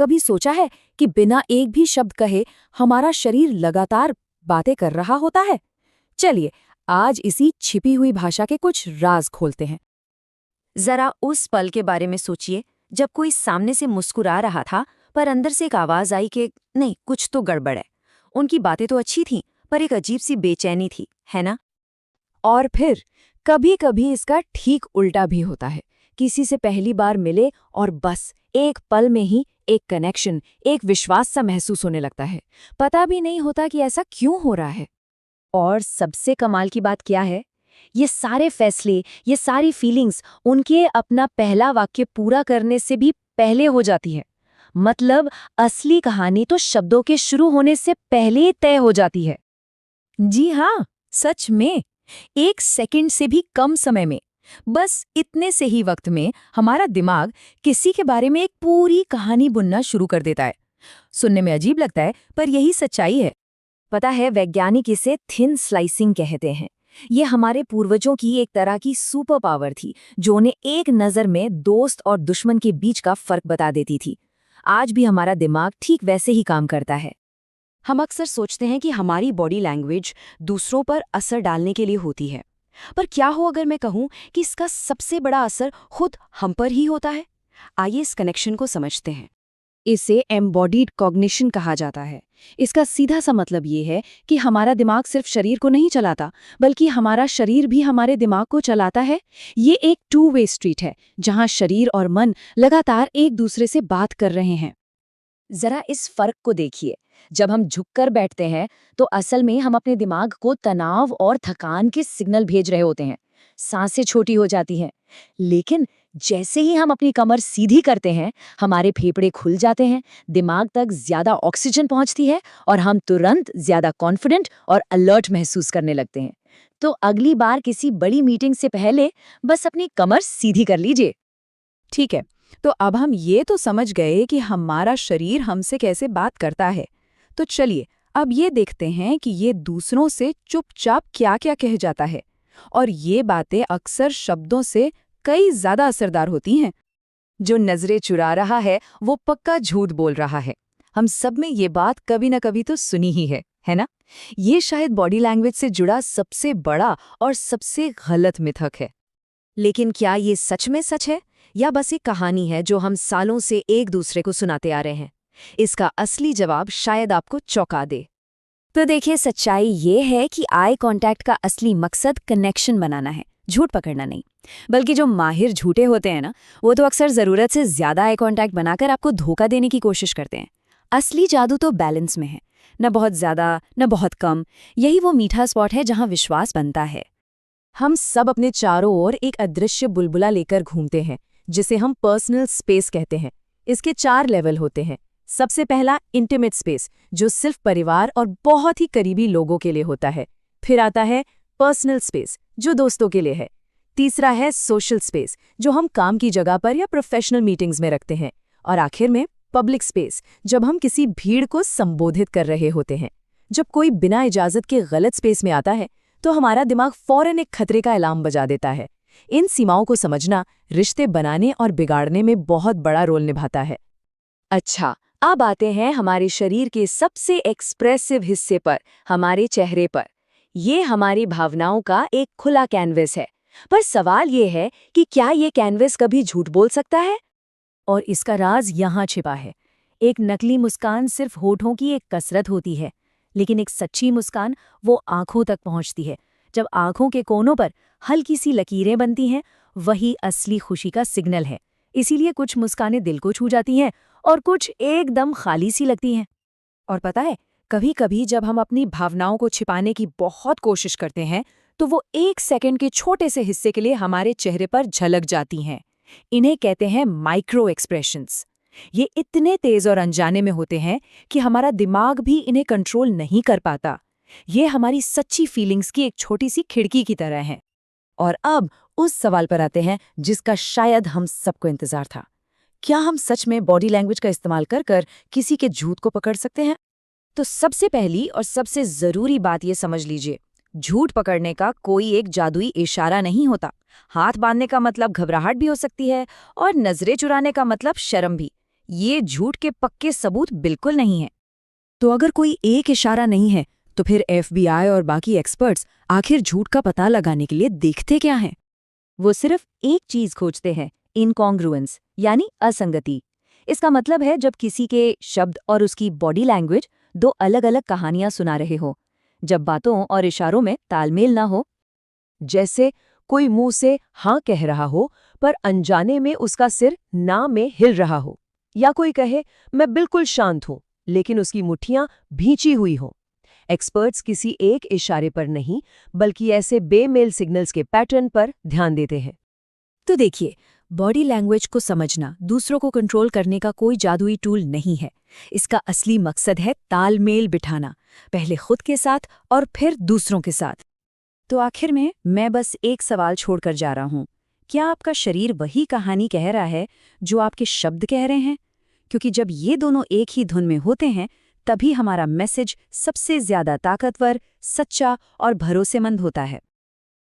कभी सोचा है कि बिना एक भी शब्द कहे हमारा शरीर लगातार बातें कर रहा होता है? चलिए, आज इसी छिपी हुई भाषा के कुछ राज खोलते हैं। जरा उस पल के बारे में सोचिए जब कोई सामने से मुस्कुरा रहा था, पर अंदर से एक आवाज आई कि नहीं, कुछ तो गड़बड़ है। उनकी बातें तो अच्छी थीं, पर एक अजीब सी बेचैनी थी, है ना? और फिर कभी कभी इसका ठीक उल्टा भी होता है। किसी से पहली बार मिले और बस एक पल में ही एक कनेक्शन, एक विश्वास सा महसूस होने लगता है। पता भी नहीं होता कि ऐसा क्यों हो रहा है। और सबसे कमाल की बात क्या है, ये सारे फैसले, ये सारी फीलिंग्स उनके अपना पहला वाक्य पूरा करने से भी पहले हो जाती है। मतलब असली कहानी तो शब्दों के शुरू होने से पहले ही तय हो जाती है। जी हाँ, सच में। 1 सेकंड से भी कम समय में, बस इतने से ही वक्त में हमारा दिमाग किसी के बारे में एक पूरी कहानी बुनना शुरू कर देता है। सुनने में अजीब लगता है, पर यही सच्चाई है। पता है, वैज्ञानिक इसे थिन स्लाइसिंग कहते हैं। ये हमारे पूर्वजों की एक तरह की सुपर पावर थी, जो उन्हें एक नज़र में दोस्त और दुश्मन के बीच का फर्क बता देती थी। आज भी हमारा दिमाग ठीक वैसे ही काम करता है। हम अक्सर सोचते हैं कि हमारी बॉडी लैंग्वेज दूसरों पर असर डालने के लिए होती है, पर क्या हो अगर मैं कहूँ कि इसका सबसे बड़ा असर खुद हम पर ही होता है? आइए इस कनेक्शन को समझते हैं। इसे एम्बॉडीड कॉग्निशन कहा जाता है। इसका सीधा सा मतलब ये है कि हमारा दिमाग सिर्फ शरीर को नहीं चलाता, बल्कि हमारा शरीर भी हमारे दिमाग को चलाता है। ये एक 2 वे स्ट्रीट है, जहाँ शरीर और मन लगातार एक दूसरे से बात कर रहे हैं। जरा इस फर्क को देखिए। जब हम झुककर बैठते हैं, तो असल में हम अपने दिमाग को तनाव और थकान के सिग्नल भेज रहे होते हैं। सांसें छोटी हो जाती हैं। लेकिन जैसे ही हम अपनी कमर सीधी करते हैं, हमारे फेफड़े खुल जाते हैं, दिमाग तक ज्यादा ऑक्सीजन पहुंचती है और हम तुरंत ज्यादा कॉन्फिडेंट और अलर्ट महसूस करने लगते हैं। तो अगली बार किसी बड़ी मीटिंग से पहले बस अपनी कमर सीधी कर लीजिए। ठीक है, तो अब हम ये तो समझ गए कि हमारा शरीर हमसे कैसे बात करता है। तो चलिए, अब ये देखते हैं कि ये दूसरों से चुपचाप क्या-क्या कह जाता है। और ये बातें अक्सर शब्दों से कई ज्यादा असरदार होती हैं। जो नजरें चुरा रहा है, वो पक्का झूठ बोल रहा है। हम सब में ये बात कभी न कभी तो सुनी ही है ना? ये शायद बॉडी लैंग्वेज से जुड़ा सबसे बड़ा और सबसे गलत मिथक है। लेकिन क्या ये सच में सच है, या बस एक कहानी है जो हम सालों से एक दूसरे को सुनाते आ रहे हैं? इसका असली जवाब शायद आपको चौंका दे। तो देखिए, सच्चाई ये है कि आई कांटेक्ट का असली मकसद कनेक्शन बनाना है, झूठ पकड़ना नहीं। बल्कि जो माहिर झूठे होते हैं ना, वो तो अक्सर ज़रूरत से ज़्यादा आई कांटेक्ट बनाकर आपको धोखा देने की कोशिश करते हैं। असली जादू तो बैलेंस में है, न बहुत ज़्यादा न बहुत कम। यही वो मीठा स्पॉट है जहाँ विश्वास बनता है। हम सब अपने चारों ओर एक अदृश्य बुलबुला लेकर घूमते हैं, जिसे हम पर्सनल स्पेस कहते हैं। इसके 4 लेवल होते हैं। सबसे पहला इंटीमेट स्पेस, जो सिर्फ परिवार और बहुत ही करीबी लोगों के लिए होता है। फिर आता है पर्सनल स्पेस, जो दोस्तों के लिए है। तीसरा है सोशल स्पेस, जो हम काम की जगह पर या प्रोफेशनल मीटिंग्स में रखते हैं। और आखिर में पब्लिक स्पेस, जब हम किसी भीड़ को संबोधित कर रहे होते हैं। जब कोई बिना इजाजत के गलत स्पेस में आता है, तो हमारा दिमाग फौरन एक खतरे का अलार्म बजा देता है। इन सीमाओं को समझना रिश्ते बनाने और बिगाड़ने में बहुत बड़ा रोल निभाता है। अच्छा, अब आते हैं हमारे शरीर के सबसे एक्सप्रेसिव हिस्से पर, हमारे चेहरे पर। ये हमारी भावनाओं का एक खुला कैनवस है। पर सवाल ये है कि क्या ये कैनवस कभी झूठ बोल सकता है? और इसका राज यहाँ छिपा है। एक नकली मुस्कान सिर्फ होठों की एक कसरत होती है, लेकिन एक सच्ची मुस्कान वो आंखों तक पहुँचती है। जब आंखों के कोनों पर हल्की सी लकीरें बनती हैं, वही असली खुशी का सिग्नल है। इसीलिए कुछ मुस्कानें दिल को छू जाती हैं और कुछ एकदम खाली सी लगती हैं। और पता है, कभी-कभी जब हम अपनी भावनाओं को छिपाने की बहुत कोशिश करते हैं, तो वो 1 सेकंड के छोटे से हिस्से के लिए हमारे चेहरे पर झलक जाती हैं। इन्हें कहते हैं माइक्रो एक्सप्रेशंस। ये इतने तेज और अनजाने में होते हैं कि हमारा दिमाग भी इन्हें कंट्रोल नहीं कर पाता। ये हमारी सच्ची फीलिंग्स की एक छोटी सी खिड़की की तरह हैं। और अब उस सवाल पर आते हैं जिसका शायद हम सबको इंतजार था। क्या हम सच में बॉडी लैंग्वेज का इस्तेमाल कर कर किसी के झूठ को पकड़ सकते हैं? तो सबसे पहली और सबसे जरूरी बात ये समझ लीजिए, झूठ पकड़ने का कोई एक जादुई इशारा नहीं होता। हाथ बांधने का मतलब घबराहट भी हो सकती है, और नजरें चुराने का मतलब शर्म भी। ये झूठ के पक्के सबूत बिल्कुल नहीं है। तो अगर कोई एक इशारा नहीं है, तो फिर FBI और बाकी एक्सपर्ट्स आखिर झूठ का पता लगाने के लिए देखते क्या हैं? वो सिर्फ एक चीज खोजते हैं, इनकॉन्ग्रुएंस, यानी असंगति। इसका मतलब है जब किसी के शब्द और उसकी बॉडी लैंग्वेज दो अलग अलग कहानियां सुना रहे हो, जब बातों और इशारों में तालमेल ना हो। जैसे कोई मुंह से हाँ कह रहा हो पर अनजाने में उसका सिर ना में हिल रहा हो, या कोई कहे मैं बिल्कुल शांत हूं लेकिन उसकी मुट्ठियां भींची हुई हों। एक्सपर्ट्स किसी एक इशारे पर नहीं बल्कि ऐसे बेमेल सिग्नल्स के पैटर्न पर ध्यान देते हैं। तो देखिए, बॉडी लैंग्वेज को समझना दूसरों को कंट्रोल करने का कोई जादुई टूल नहीं है। इसका असली मकसद है तालमेल बिठाना, पहले खुद के साथ और फिर दूसरों के साथ। तो आखिर में मैं बस एक सवाल छोड़कर जा रहा हूँ। क्या आपका शरीर वही कहानी कह रहा है जो आपके शब्द कह रहे हैं? क्योंकि जब ये दोनों एक ही धुन में होते हैं, तभी हमारा मैसेज सबसे ज्यादा ताकतवर, सच्चा और भरोसेमंद होता है।